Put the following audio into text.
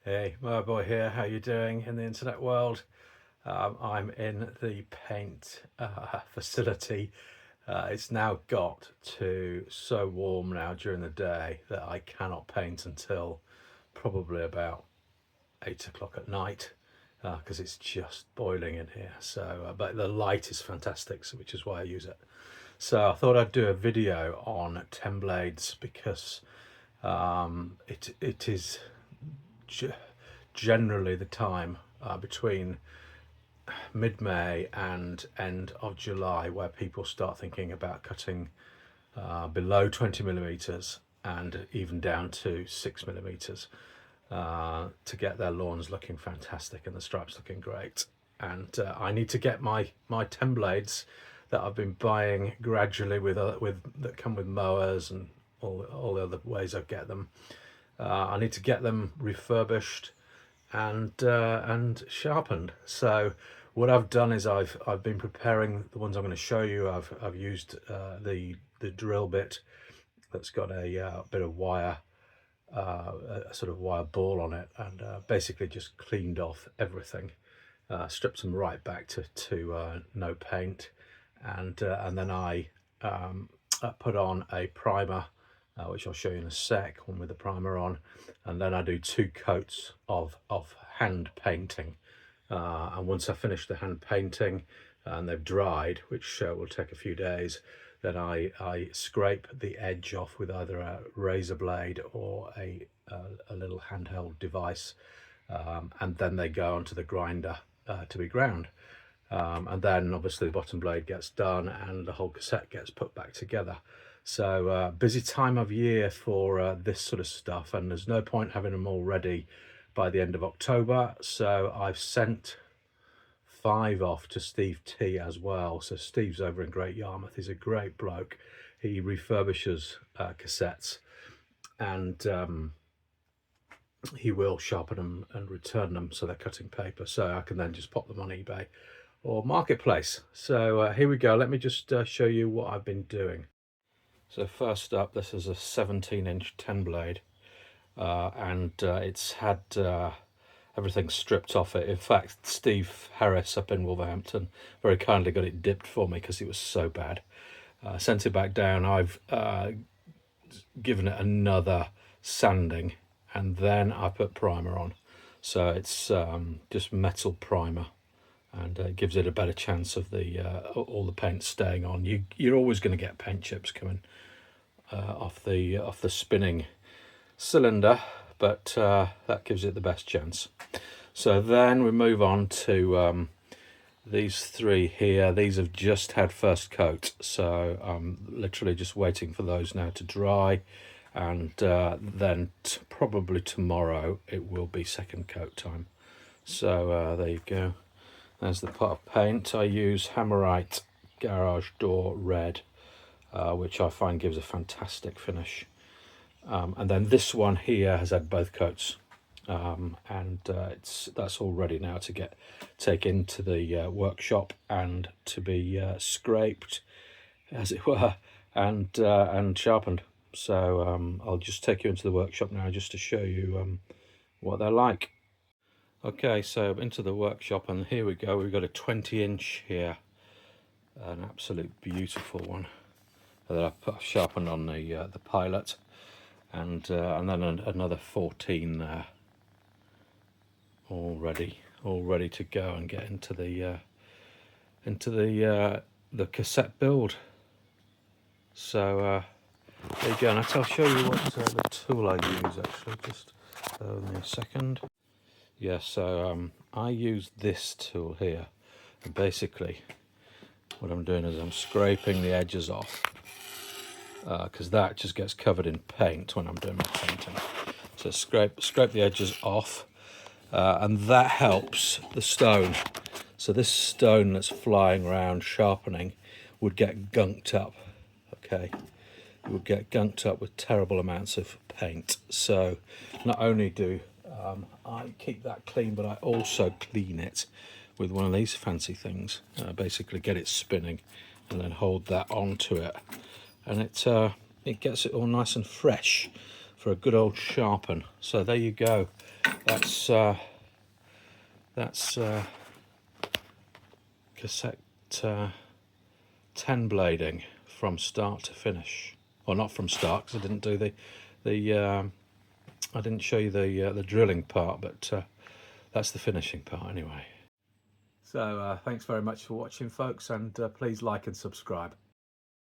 Hey, Boy here. How you doing in the internet world? I'm in the paint facility. It's now got to so warm now during the day that I cannot paint until probably about 8 o'clock at night because it's just boiling in here. So, but the light is fantastic, so which is why I use it. So I thought I'd do a video on 10 blades because it is generally the time between mid-May and end of July where people start thinking about cutting below 20 millimeters and even down to 6 millimeters to get their lawns looking fantastic and the stripes looking great. And I need to get my 10 blades that I've been buying gradually with that come with mowers and all the other ways I get them. I need to get them refurbished and sharpened. So what I've done is I've been preparing the ones I'm going to show you. I've used the drill bit that's got a bit of wire, a sort of wire ball on it, and basically just cleaned off everything, stripped them right back to no paint, and then I put on a primer, which I'll show you in a sec, one with the primer on, and then I do 2 coats of hand painting. And once I finish the hand painting and they've dried, which will take a few days, then I scrape the edge off with either a razor blade or a little handheld device, and then they go onto the grinder to be ground. And then obviously the bottom blade gets done and the whole cassette gets put back together. So busy time of year for this sort of stuff, and there's no point having them all ready by the end of October. So I've sent 5 off to Steve T as well. So Steve's over in Great Yarmouth. He's a great bloke. He refurbishes cassettes, and he will sharpen them and return them so they're cutting paper. So I can then just pop them on eBay or Marketplace. So here we go. Let me just show you what I've been doing. So first up, this is a 17-inch 10 blade, and it's had everything stripped off it. In fact, Steve Harris up in Wolverhampton very kindly got it dipped for me because it was so bad. Sent it back down. I've given it another sanding, and then I put primer on. So it's just metal primer, and it gives it a better chance of the all the paint staying on. You're always going to get paint chips coming off the spinning cylinder, but that gives it the best chance. So then we move on to these 3 here. These have just had first coat, so I'm literally just waiting for those now to dry, and then probably tomorrow it will be second coat time. So there you go. There's the pot of paint. I use Hammerite Garage Door Red, which I find gives a fantastic finish. And then this one here has had both coats, and that's all ready now to take into the workshop and to be scraped, as it were, and sharpened. So I'll just take you into the workshop now just to show you what they're like. Okay, so into the workshop, and here we go. We've got a 20-inch here, an absolute beautiful one that I've sharpened on the pilot, and then another 14 there, all ready to go and get into the cassette build. So there you go, and I'll show you what the tool I use actually. Just give me a second. Yeah, so I use this tool here, and basically what I'm doing is I'm scraping the edges off, because that just gets covered in paint when I'm doing my painting. So scrape the edges off, and that helps the stone. So this stone that's flying around sharpening would get gunked up, okay? It would get gunked up with terrible amounts of paint. So not only do I keep that clean, but I also clean it with one of these fancy things. Basically get it spinning and then hold that onto it, and it gets it all nice and fresh for a good old sharpen. So there you go. That's cassette 10 blading from start to finish. Or not from start, because I didn't do I didn't show you the drilling part, but that's the finishing part anyway. So thanks very much for watching, folks, and please like and subscribe.